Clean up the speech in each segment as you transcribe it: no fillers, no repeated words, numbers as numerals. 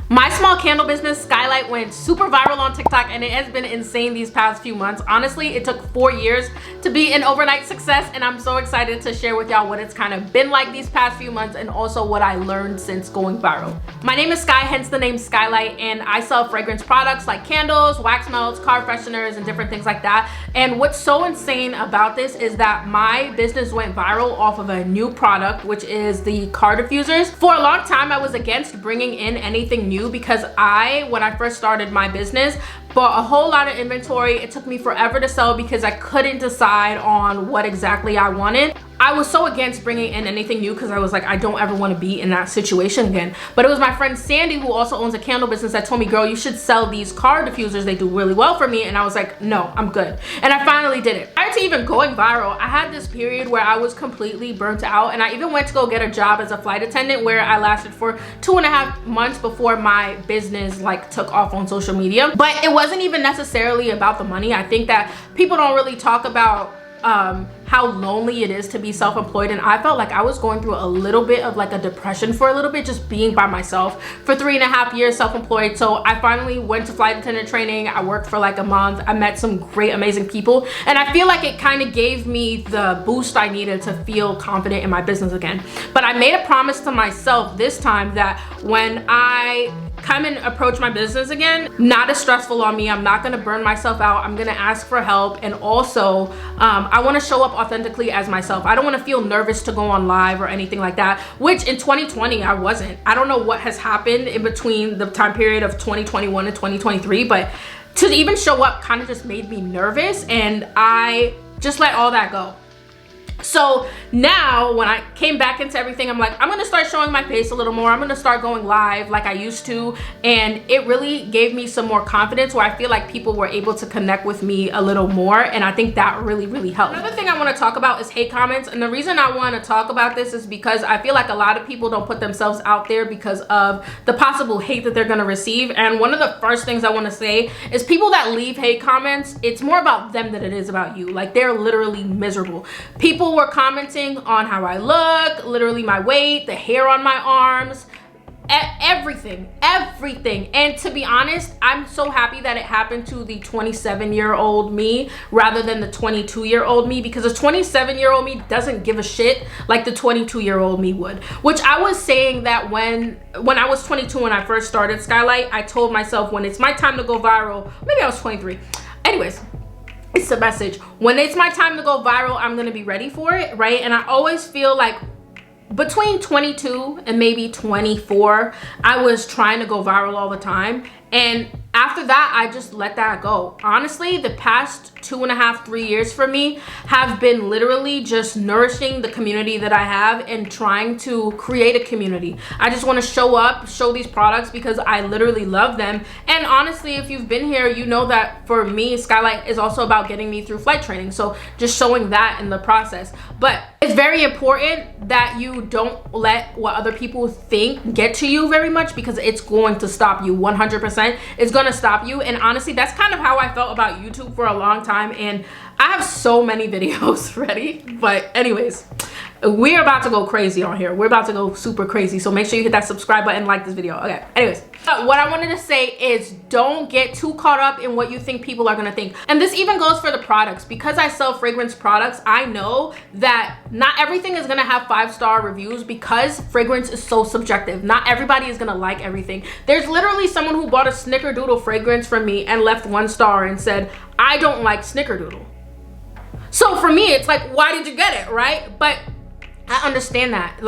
My small candle business, SkyeLight, went super viral on TikTok and it has been insane these past few months. Honestly, it took 4 years to be an overnight success, and I'm so excited to share with y'all what it's kind of been like these past few months and also what I learned since going viral. My name is Sky, hence the name SkyeLight, and I sell fragrance products like candles, wax melts, car fresheners, and different things like that. And what's so insane about this is that my business went viral off of a new product, which is the car diffusers. For a long time, I was against bringing in anything new because when I first started my business, bought a whole lot of inventory. It took me forever to sell because I couldn't decide on what exactly I wanted. I was so against bringing in anything new because I was like, I don't ever want to be in that situation again. But it was my friend Sandy, who also owns a candle business, that told me, girl, you should sell these car diffusers. They do really well for me. And I was like, no, I'm good. And I finally did it. Prior to even going viral, I had this period where I was completely burnt out, and I even went to go get a job as a flight attendant where I lasted for 2.5 months before my business took off on social media. But it wasn't even necessarily about the money. I think that people don't really talk about how lonely it is to be self-employed, and I felt like I was going through a little bit of a depression for a little bit, just being by myself for 3.5 years self-employed. So I finally went to flight attendant training. I worked for a month. I met some great, amazing people, and I feel like it kind of gave me the boost I needed to feel confident in my business again. But I made a promise to myself this time that when I come and approach my business again, not as stressful on me. I'm not gonna burn myself out. I'm gonna ask for help, and also I want to show up authentically as myself. I don't want to feel nervous to go on live or anything like that, which in 2020 I wasn't. I don't know what has happened in between the time period of 2021 and 2023, but to even show up kind of just made me nervous, and I just let all that go. So now when I came back into everything, I'm like, I'm gonna start showing my face a little more. I'm gonna start going live like I used to, and it really gave me some more confidence where I feel like people were able to connect with me a little more, and I think that really helped. Another thing I want to talk about is hate comments, and the reason I want to talk about this is because I feel like a lot of people don't put themselves out there because of the possible hate that they're gonna receive. And one of the first things I want to say is people that leave hate comments, it's more about them than it is about you. They're literally miserable. People were commenting on how I look, literally my weight, the hair on my arms, everything. And to be honest, I'm so happy that it happened to the 27-year-old me rather than the 22-year-old me, because the 27-year-old me doesn't give a shit like the 22-year-old me would. Which I was saying that when I was 22, when I first started SkyeLight, I told myself when it's my time to go viral, maybe I was 23. Anyways, it's a message. When it's my time to go viral, I'm gonna be ready for it, right? And I always feel like between 22 and maybe 24, I was trying to go viral all the time. And after that, I just let that go. Honestly, the past 2.5, 3 years for me have been literally just nourishing the community that I have and trying to create a community. I just want to show up, show these products because I literally love them. And honestly, if you've been here, you know that for me, SkyeLight is also about getting me through flight training. So just showing that in the process. But it's very important that you don't let what other people think get to you very much, because it's going to stop you 100%. It's gonna stop you. And honestly, that's kind of how I felt about YouTube for a long time, and I have so many videos ready. But anyways, we're about to go crazy on here. We're about to go super crazy, so make sure you hit that subscribe button, like this video. Okay, anyways, what I wanted to say is don't get too caught up in what you think people are gonna think. And this even goes for the products. Because I sell fragrance products, I know that not everything is gonna have 5-star reviews because fragrance is so subjective. Not everybody is gonna like everything. There's literally someone who bought a snickerdoodle fragrance from me and left 1 star and said, I don't like snickerdoodle. So for me, it's like, why did you get it, right? But I understand that.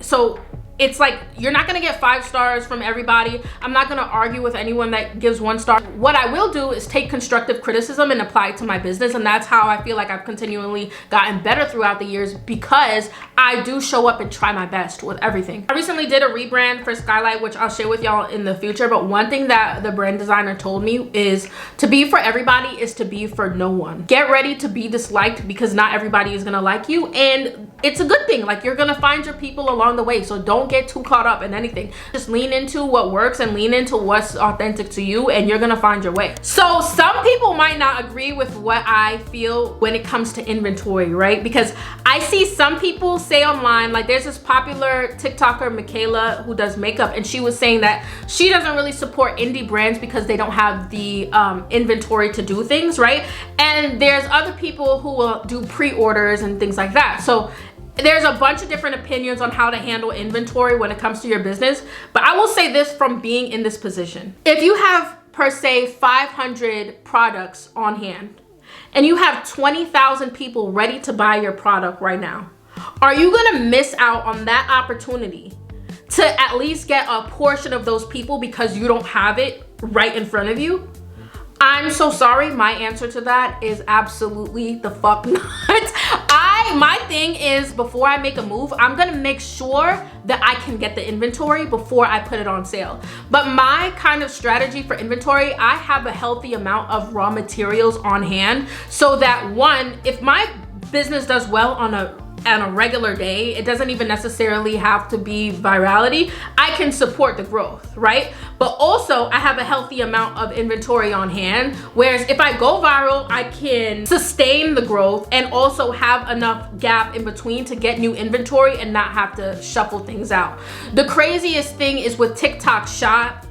So it's like, you're not gonna get 5 stars from everybody. I'm not gonna argue with anyone that gives 1 star. What I will do is take constructive criticism and apply it to my business, and that's how I feel like I've continually gotten better throughout the years, because I do show up and try my best with everything. I recently did a rebrand for SkyeLight, which I'll share with y'all in the future, but one thing that the brand designer told me is to be for everybody is to be for no one. Get ready to be disliked, because not everybody is gonna like you, and it's a good thing. You're gonna find your people along the way, so don't don't get too caught up in anything. Just lean into what works and lean into what's authentic to you, and you're gonna find your way. So some people might not agree with what I feel when it comes to inventory, right? Because I see some people say online, like there's this popular TikToker, Michaela, who does makeup, and she was saying that she doesn't really support indie brands because they don't have the inventory to do things, right? And there's other people who will do pre-orders and things like that. So there's a bunch of different opinions on how to handle inventory when it comes to your business. But I will say this from being in this position. If you have, per se, 500 products on hand, and you have 20,000 people ready to buy your product right now, are you gonna miss out on that opportunity to at least get a portion of those people because you don't have it right in front of you? I'm so sorry. My answer to that is absolutely the fuck not. My thing is, before I make a move, I'm gonna make sure that I can get the inventory before I put it on sale. But my kind of strategy for inventory, I have a healthy amount of raw materials on hand, so that one, if my business does well on a regular day, it doesn't even necessarily have to be virality, I can support the growth, right? But also I have a healthy amount of inventory on hand, whereas if I go viral, I can sustain the growth and also have enough gap in between to get new inventory and not have to shuffle things out. The craziest thing is with TikTok Shop,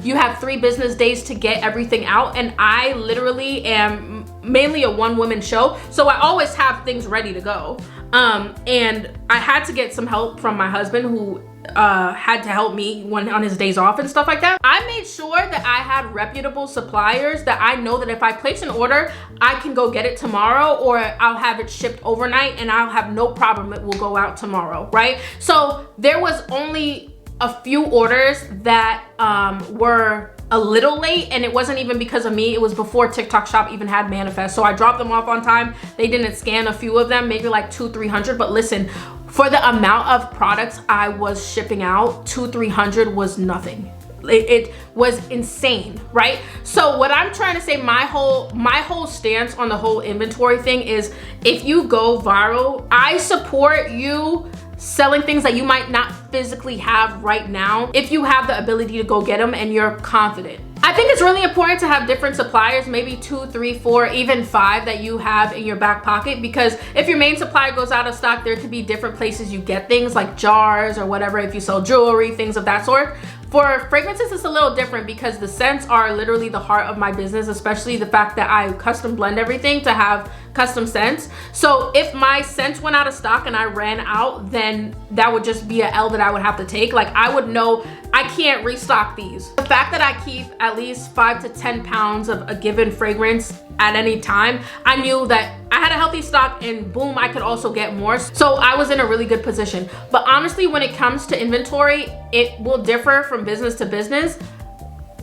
you have 3 business days to get everything out, and I literally am mainly a one-woman show, so I always have things ready to go. And I had to get some help from my husband, who had to help me on his days off and stuff like that. I made sure that I had reputable suppliers that I know that if I place an order, I can go get it tomorrow, or I'll have it shipped overnight and I'll have no problem, it will go out tomorrow, right? So there was only a few orders that were a little late, and it wasn't even because of me. It was before TikTok Shop even had manifest, so I dropped them off on time. They didn't scan a few of them, maybe like 200-300, but listen, for the amount of products I was shipping out, 200-300 was nothing. It was insane, right? So what I'm trying to say, my whole stance on the whole inventory thing is, if you go viral, I support you selling things that you might not physically have right now if you have the ability to go get them and you're confident. I think it's really important to have different suppliers, maybe 2, 3, 4, even 5 that you have in your back pocket, because if your main supplier goes out of stock, there could be different places you get things, like jars or whatever, if you sell jewelry, things of that sort. For fragrances, it's a little different because the scents are literally the heart of my business, especially the fact that I custom blend everything to have custom scents. So if my scents went out of stock and I ran out, then that would just be an L that I would have to take. Like, I would know I can't restock these. The fact that I keep at least 5 to 10 pounds of a given fragrance at any time, I knew that I had a healthy stock, and boom, I could also get more. So I was in a really good position. But honestly, when it comes to inventory, it will differ from business to business.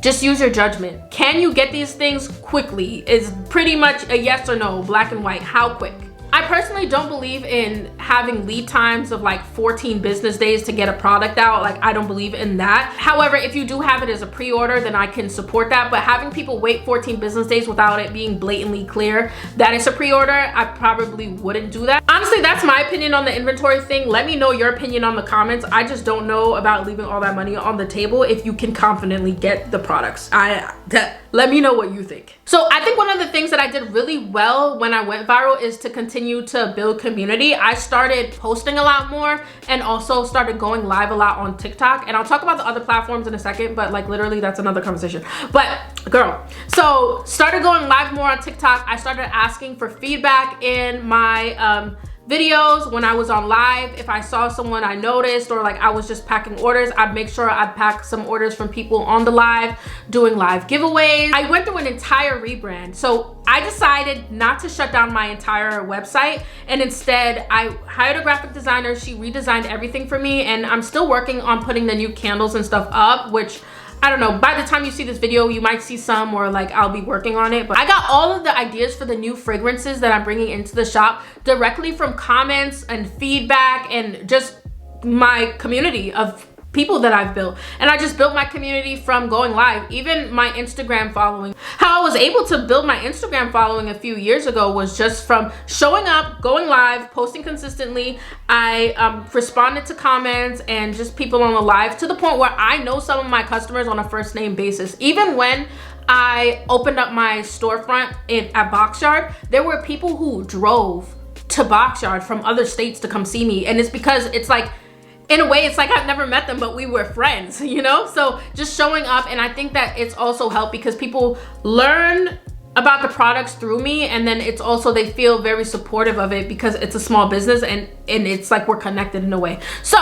Just use your judgment. Can you get these things quickly? Is pretty much a yes or no, black and white. How quick? I personally don't believe in having lead times of like 14 business days to get a product out. Like, I don't believe in that. However, if you do have it as a pre-order, then I can support that. But having people wait 14 business days without it being blatantly clear that it's a pre-order, I probably wouldn't do that. Honestly, that's my opinion on the inventory thing. Let me know your opinion on the comments. I just don't know about leaving all that money on the table if you can confidently get the products. Let me know what you think. So I think one of the things that I did really well when I went viral is to continue to build community. I started posting a lot more and also started going live a lot on TikTok. And I'll talk about the other platforms in a second, but like literally that's another conversation. But girl, so started going live more on TikTok. I started asking for feedback in my videos when I was on live. If I saw someone I noticed, or like I was just packing orders, I'd make sure I'd pack some orders from people on the live, doing live giveaways. I went through an entire rebrand. So I decided not to shut down my entire website, and instead I hired a graphic designer. She redesigned everything for me, and I'm still working on putting the new candles and stuff up, which I don't know, by the time you see this video, you might see some, or like I'll be working on it. But I got all of the ideas for the new fragrances that I'm bringing into the shop directly from comments and feedback and just my community of people that I've built, and I just built my community from going live. Even my Instagram following, how I was able to build my Instagram following a few years ago was just from showing up, going live, posting consistently. I responded to comments and just people on the live, to the point where I know some of my customers on a first name basis. Even when I opened up my storefront at Boxyard, there were people who drove to Boxyard from other states to come see me, and it's because it's like, in a way, it's like I've never met them, but we were friends, you know? So just showing up, and I think that it's also helped because people learn about the products through me, and then it's also, they feel very supportive of it because it's a small business, and it's like we're connected in a way. So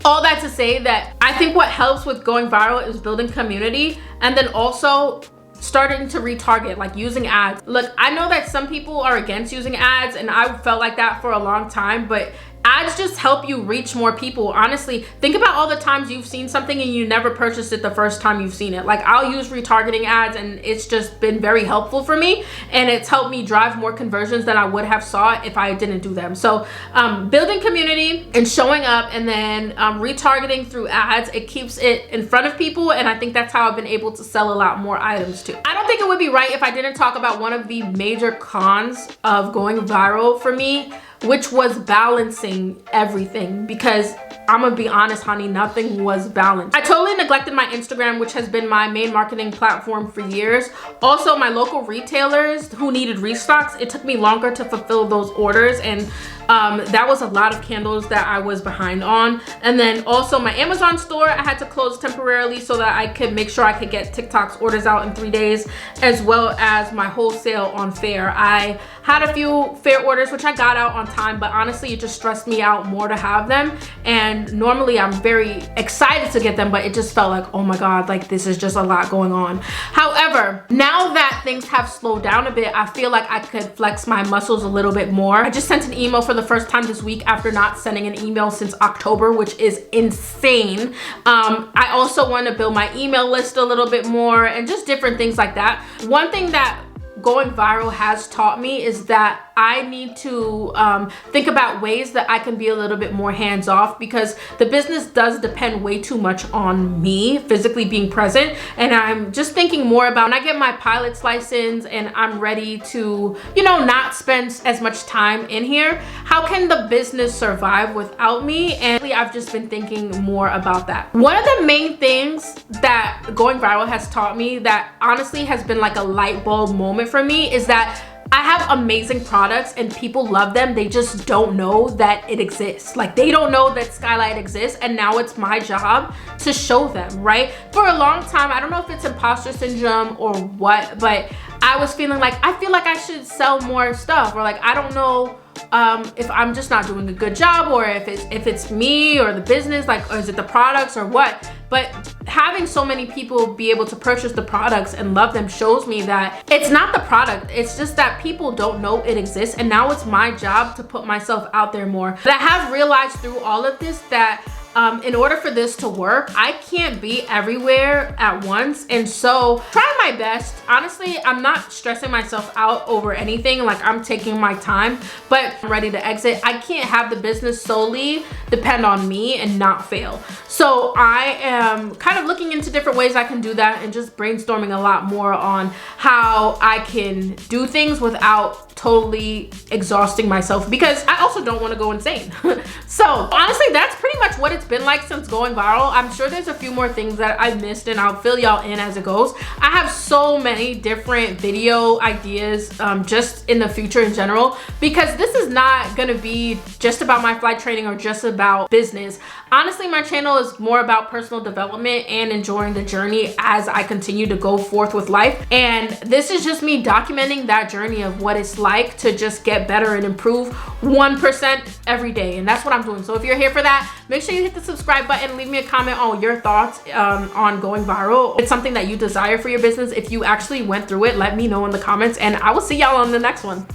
all that to say that I think what helps with going viral is building community, and then also starting to retarget, like using ads. Look, I know that some people are against using ads, and I felt like that for a long time, but ads just help you reach more people. Honestly, think about all the times you've seen something and you never purchased it the first time you've seen it. Like, I'll use retargeting ads, and it's just been very helpful for me, and it's helped me drive more conversions than I would have saw if I didn't do them. So building community and showing up, and then retargeting through ads, it keeps it in front of people, and I think that's how I've been able to sell a lot more items too. I don't think it would be right if I didn't talk about one of the major cons of going viral for me, which was balancing everything, because I'm gonna be honest, honey, nothing was balanced. I totally neglected my Instagram, which has been my main marketing platform for years. Also, my local retailers who needed restocks, it took me longer to fulfill those orders, and that was a lot of candles that I was behind on. And then also my Amazon store, I had to close temporarily so that I could make sure I could get TikTok's orders out in 3 days, as well as my wholesale on Fair. I had a few Fair orders, which I got out on time, but honestly, it just stressed me out more to have them. And normally I'm very excited to get them, but it just felt like, oh my God, like this is just a lot going on. However, now that things have slowed down a bit, I feel like I could flex my muscles a little bit more. I just sent an email for the first time this week after not sending an email since October, which is insane. I also want to build my email list a little bit more, and just different things like that. One thing that going viral has taught me is that I need to think about ways that I can be a little bit more hands-off, because the business does depend way too much on me physically being present. And I'm just thinking more about when I get my pilot's license and I'm ready to, you know, not spend as much time in here, how can the business survive without me? And I've just been thinking more about that. One of the main things that going viral has taught me, that honestly has been like a light bulb moment for me, is that I have amazing products and people love them. They just don't know that it exists. Like, they don't know that SkyeLight exists, and now it's my job to show them, right? For a long time, I don't know if it's imposter syndrome or what, but I was feeling like, I feel like I should sell more stuff, or like, I don't know if I'm just not doing a good job, or if it's me or the business, like, or is it the products or what? But having so many people be able to purchase the products and love them shows me that it's not the product, it's just that people don't know it exists, and now it's my job to put myself out there more. But I have realized through all of this that in order for this to work, I can't be everywhere at once, and so try my best. Honestly, I'm not stressing myself out over anything. Like, I'm taking my time, but I'm ready to exit. I can't have the business solely depend on me and not fail. So I am kind of looking into different ways I can do that, and just brainstorming a lot more on how I can do things without totally exhausting myself, because I also don't want to go insane. So honestly, that's pretty much what it's been like since going viral. I'm sure there's a few more things that I missed, and I'll fill y'all in as it goes. I have so many different video ideas just in the future in general, because this is not gonna be just about my flight training or just about business. Honestly, my channel is more about personal development and enjoying the journey as I continue to go forth with life. And this is just me documenting that journey of what it's like to just get better and improve 1% every day. And that's what I'm doing. So if you're here for that, make sure you hit the subscribe button, leave me a comment on your thoughts on going viral. It's something that you desire for your business. If you actually went through it, let me know in the comments, and I will see y'all on the next one.